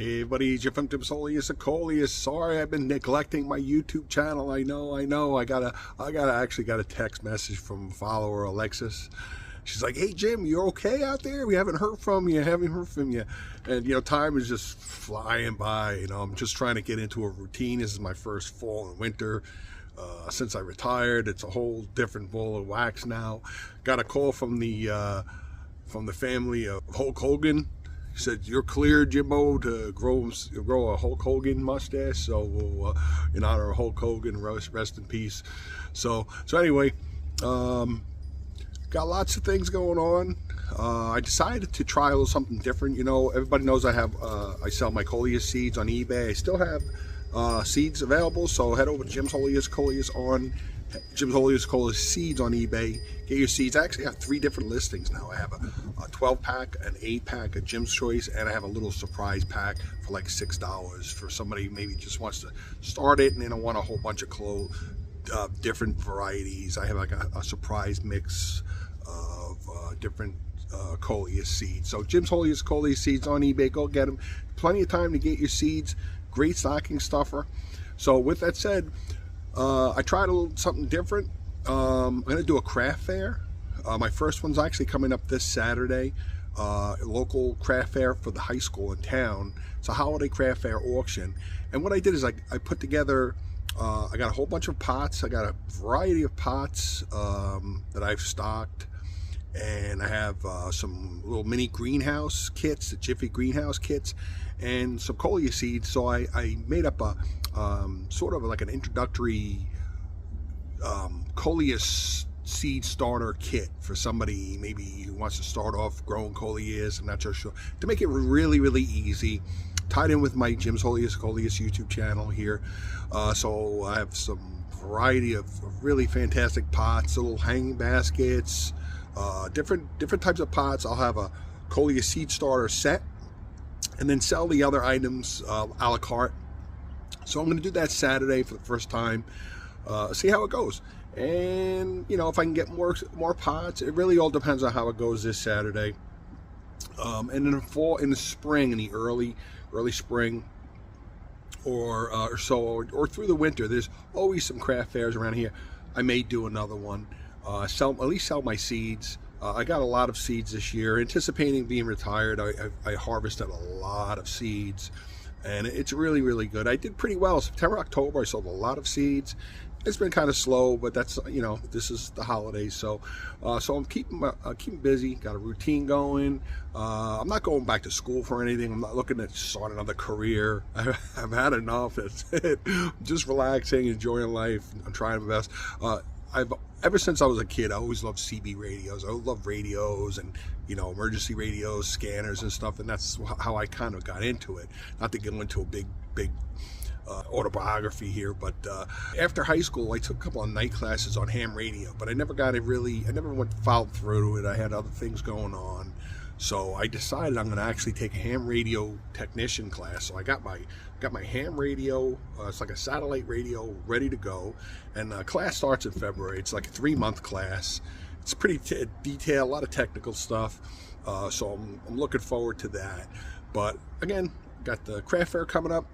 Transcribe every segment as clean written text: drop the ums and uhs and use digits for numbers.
Hey buddy, Jim from Coleus Ad Venture. Sorry, I've been neglecting my YouTube channel. I know. I actually got a text message from a follower, Alexis. She's like, "Hey Jim, you okay out there? We haven't heard from you. And time is just flying by. I'm just trying to get into a routine. This is my first fall and winter since I retired. It's a whole different ball of wax now. Got a call from the family of Hulk Hogan. He said, "You're cleared, Jimbo, to grow a Hulk Hogan mustache." So we'll, in honor of Hulk Hogan, rest in peace. So anyway, got lots of things going on. I decided to try a little something different. Everybody knows I sell my Coleus seeds on eBay. I still have seeds available, so head over to Jim's Coleus Seeds on eBay. Get your seeds. I actually have 3 different listings now. I have a 12-pack, an 8-pack, a Jim's Choice, and I have a little surprise pack for like $6 for somebody who maybe just wants to start it and they don't want a whole bunch of different varieties. I have like a surprise mix of different Coleus seeds. So Jim's Coleus Seeds on eBay. Go get them. Plenty of time to get your seeds. Great stocking stuffer. So with that said, I tried something different. I'm going to do a craft fair. My first one's actually coming up this Saturday. A local craft fair for the high school in town. It's a holiday craft fair auction. And what I did is I put together, I got a whole bunch of pots. I got a variety of pots that I've stocked. And I have some little mini greenhouse kits, the Jiffy greenhouse kits, and some Coleus seeds. So I made up a sort of like an introductory Coleus seed starter kit for somebody maybe who wants to start off growing Coleus. I'm not so sure, to make it really easy. Tied in with my Jim's Coleus YouTube channel here. So I have some variety of really fantastic pots, little hanging baskets, different types of pots. I'll have a Coleus seed starter set and then sell the other items a la carte. So I'm going to do that Saturday for the first time, see how it goes. And if I can get more pots, it really all depends on how it goes this Saturday. And in the spring, in the early spring, or through the winter, there's always some craft fairs around here. I may do another one. At least sell my seeds. I got a lot of seeds this year. Anticipating being retired, I harvested a lot of seeds, and it's really good. I did pretty well. September, October, I sold a lot of seeds. It's been kind of slow, but that's, this is the holidays, so I'm keeping busy. Got a routine going. I'm not going back to school for anything. I'm not looking to start another career. I've had enough. That's it. I'm just relaxing, enjoying life. I'm trying my best. Ever since I was a kid, I always loved CB radios. I love radios and, emergency radios, scanners and stuff, and that's how I kind of got into it. Not to get into a big autobiography here, but after high school, I took a couple of night classes on ham radio, but I never followed through to it. I had other things going on. So I decided I'm going to actually take a ham radio technician class. So I got my ham radio. It's like a satellite radio ready to go. And class starts in February. It's like a 3-month class. It's pretty detailed, a lot of technical stuff. So I'm looking forward to that. But again, got the craft fair coming up.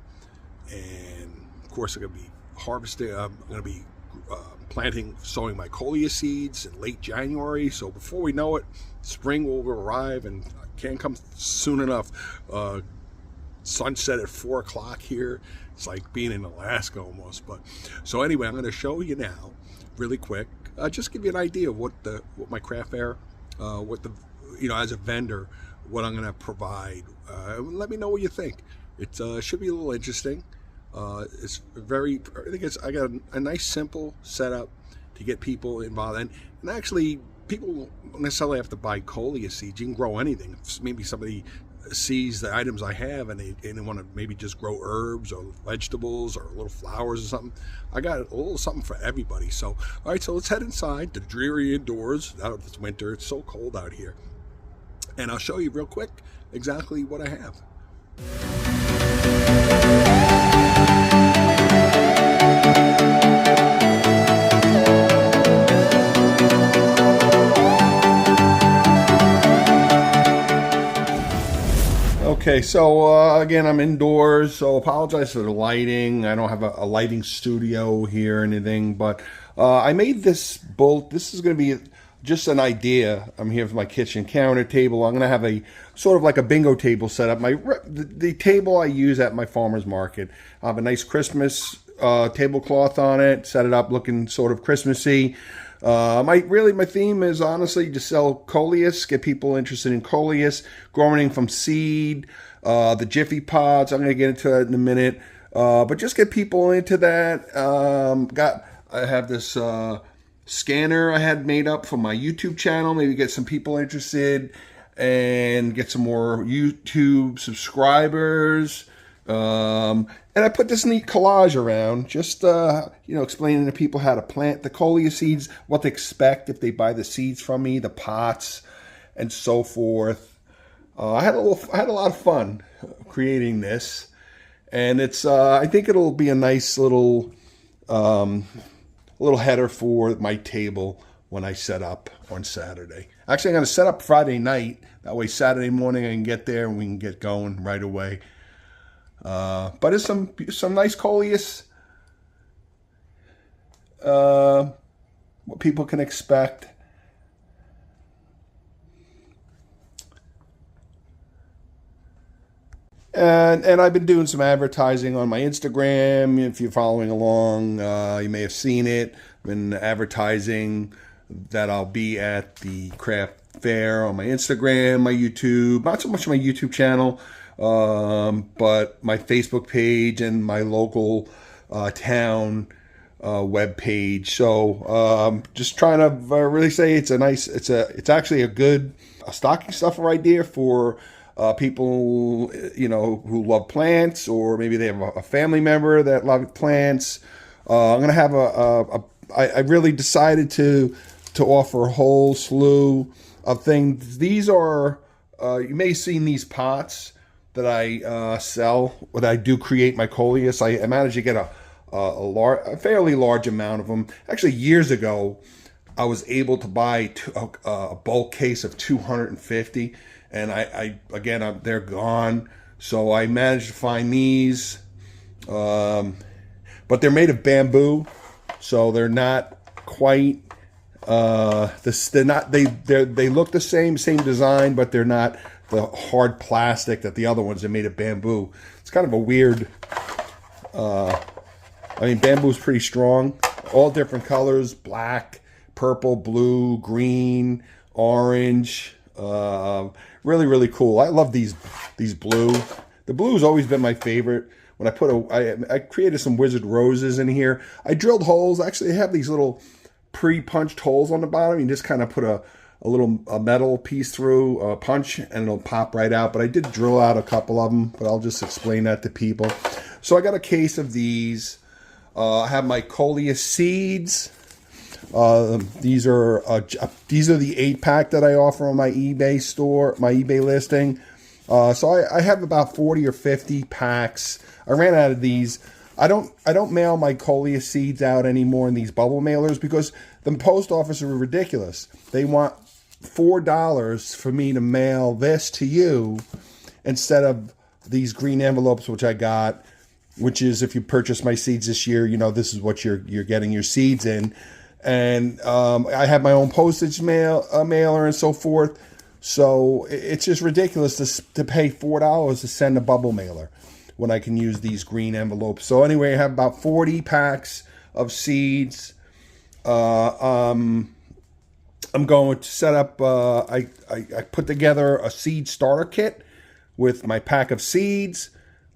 And of course, I'm going to be harvesting. I'm going to be sowing my Coleus seeds in late January. So before we know it, spring will arrive, and can't come soon enough. Sunset at 4 o'clock here. It's like being in Alaska almost. But so anyway, I'm going to show you now, really quick, just give you an idea of what my craft fair, as a vendor, what I'm going to provide. Let me know what you think. It should be a little interesting. I got a nice simple setup to get people involved in. And actually, people don't necessarily have to buy Coleus seeds. You can grow anything. Maybe somebody sees the items I have and they want to maybe just grow herbs or vegetables or little flowers or something. I got a little something for everybody. So, all right, so let's head inside the dreary indoors. It's winter. It's so cold out here. And I'll show you real quick exactly what I have. Okay, so again, I'm indoors, so apologize for the lighting. I don't have a lighting studio here or anything, but I made this bolt. This is going to be just an idea. I'm here for my kitchen counter table. I'm going to have a sort of like a bingo table set up. The table I use at my farmer's market. I have a nice Christmas tablecloth on it, set it up looking sort of Christmassy. My theme is honestly to sell Coleus, get people interested in Coleus, growing from seed, the Jiffy pods. I'm going to get into that in a minute, but just get people into that. I have this scanner I had made up for my YouTube channel. Maybe get some people interested and get some more YouTube subscribers. And I put this neat collage around, just explaining to people how to plant the Coleus seeds, what to expect if they buy the seeds from me, the pots, and so forth. I had a lot of fun creating this, and I think it'll be a nice little header for my table when I set up on Saturday. Actually, I'm going to set up Friday night. That way, Saturday morning I can get there and we can get going right away. But it's some nice Coleus, what people can expect. And I've been doing some advertising on my Instagram. If you're following along, you may have seen it. I've been advertising that I'll be at the craft fair on my Instagram, my YouTube, not so much my YouTube channel, but my Facebook page and my local town web page. So just trying to really say it's actually a good stocking stuffer idea for people who love plants, or maybe they have a family member that loves plants. I'm gonna have I really decided to offer a whole slew of things. These are you may have seen these pots that I sell when I do create my Coleus. I managed to get a fairly large amount of them. Actually, years ago, I was able to buy a bulk case of 250, and they're gone. So I managed to find these, but they're made of bamboo, so they're not quite. They look the same design, but they're not the hard plastic that the other ones are made of bamboo. It's kind of a weird, bamboo's pretty strong. All different colors, black, purple, blue, green, orange. Really, really cool. I love these blue. The blue's always been my favorite. When I created some wizard roses in here. I drilled holes. Actually, I have these little pre-punched holes on the bottom. You just kind of put a metal piece through a punch and it'll pop right out. But I did drill out a couple of them, but I'll just explain that to people. So I got a case of these. I have my Coleus seeds. These are the 8-pack that I offer on my eBay store, my eBay listing. So I have about 40 or 50 packs. I ran out of these. I don't mail my Coleus seeds out anymore in these bubble mailers because the post office are ridiculous. They want $4 for me to mail this to you instead of these green envelopes, which I got, which is if you purchase my seeds this year, this is what you're getting your seeds in. And I have my own postage mailer and so forth. So it's just ridiculous to pay $4 to send a bubble mailer when I can use these green envelopes. So anyway, I have about 40 packs of seeds. I'm going to set up, I put together a seed starter kit with my pack of seeds,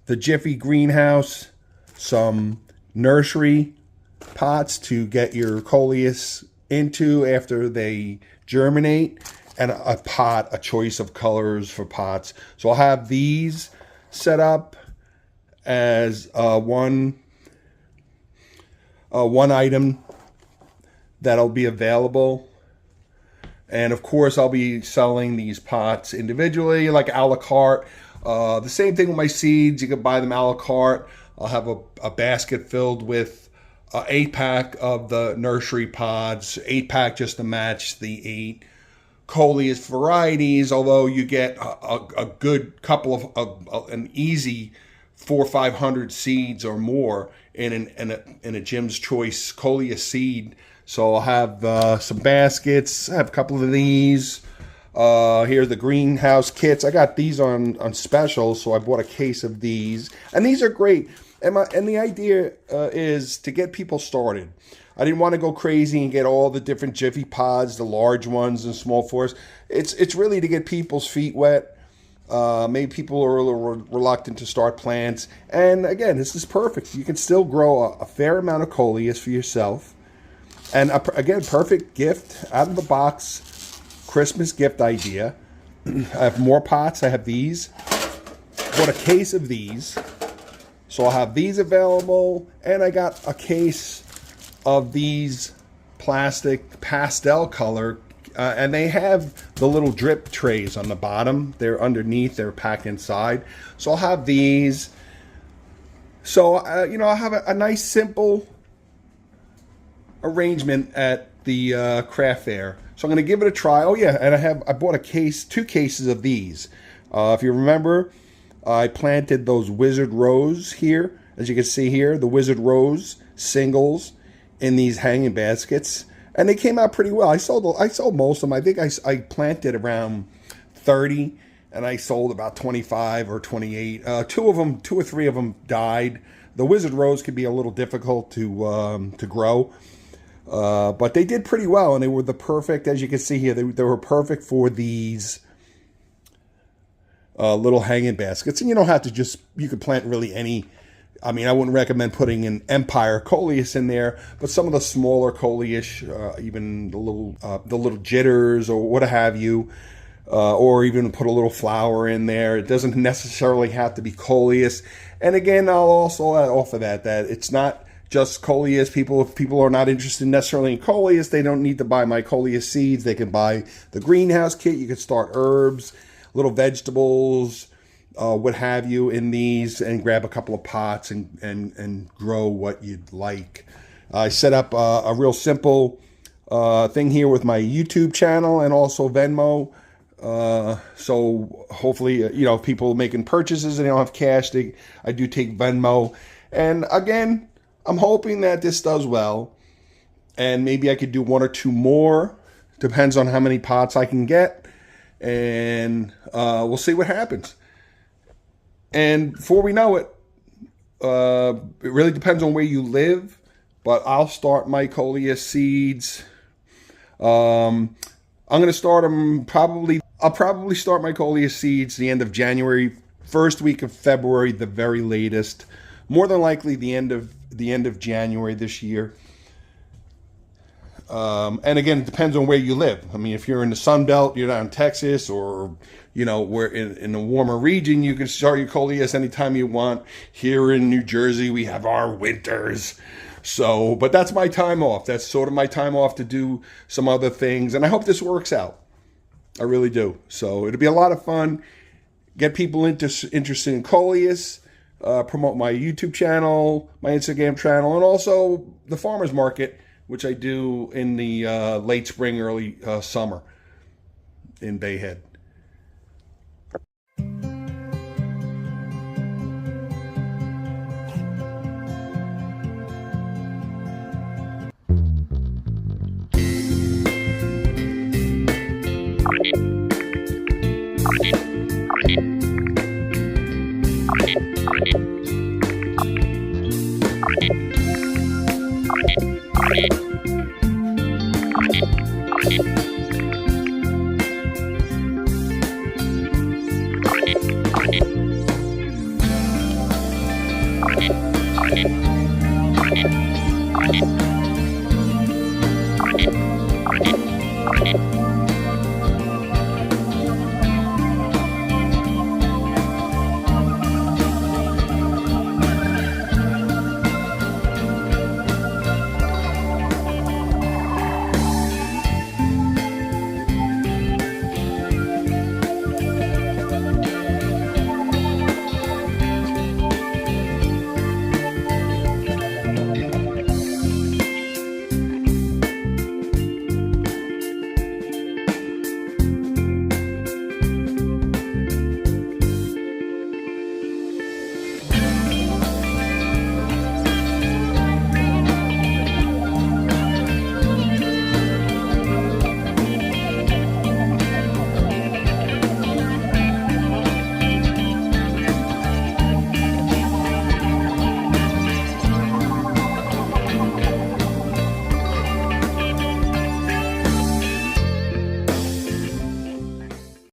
the Jiffy greenhouse, some nursery pots to get your Coleus into after they germinate, and a choice of colors for pots. So I'll have these set up as one item that'll be available. And of course, I'll be selling these pots individually, like a la carte. The same thing with my seeds. You can buy them a la carte. I'll have a basket filled with 8-pack of the nursery pods, 8-pack just to match the 8 Coleus varieties, although you get a good couple of an easy 400 or 500 seeds or more in a Jim's Choice Coleus seed. So I'll have some baskets. I have a couple of these. Here's the greenhouse kits. I got these on special, so I bought a case of these, and these are great. And the idea is to get people started. I didn't want to go crazy and get all the different Jiffy pods, the large ones and small fours. It's really to get people's feet wet. Maybe people are a little reluctant to start plants. And again, this is perfect. You can still grow a fair amount of Coleus for yourself. And again, perfect gift out of the box Christmas gift idea. I have more pots. I have these. Bought a case of these. So I'll have these available. And I got a case of these plastic pastel color, and they have the little drip trays on the bottom. They're underneath, they're packed inside. So I'll have these. So I'll have a nice simple arrangement at the craft fair. So I'm going to give it a try. Oh yeah, and I bought two cases of these. If you remember, I planted those Wizard Rose here, as you can see here, the Wizard Rose singles in these hanging baskets, and they came out pretty well. I sold most of them. I think I planted around 30, and I sold about 25 or 28. Two or three of them died. The Wizard Rose could be a little difficult to grow, but they did pretty well, and they were the perfect. As you can see here, they were perfect for these little hanging baskets. And you don't have to you could plant really any. I mean, I wouldn't recommend putting an Empire Coleus in there, but some of the smaller Coleus, even the little jitters or what have you, or even put a little flower in there. It doesn't necessarily have to be Coleus. And again, I'll also offer that it's not just Coleus. If people are not interested necessarily in Coleus, they don't need to buy my Coleus seeds. They can buy the greenhouse kit. You can start herbs, little vegetables, what have you in these, and grab a couple of pots and grow what you'd like. I set up a real simple thing here with my YouTube channel and also Venmo. So hopefully, people making purchases and they don't have cash, I do take Venmo. And again, I'm hoping that this does well. And maybe I could do one or two more. Depends on how many pots I can get. And we'll see what happens. And before we know it, it really depends on where you live, but I'll start my Coleus seeds. I'm going to start them I'll probably start my Coleus seeds the end of January, first week of February, the very latest. More than likely the end of January this year. And again, it depends on where you live. I mean, if you're in the Sun Belt, you're down in Texas, or we're in a warmer region, you can start your Coleus anytime you want. Here in New Jersey, we have our winters. So, but that's my time off. That's sort of my time off to do some other things. And I hope this works out. I really do. So it'll be a lot of fun. Get people interested in Coleus. Promote my YouTube channel, my Instagram channel, and also the farmers market, which I do in the late spring, early summer in Bayhead.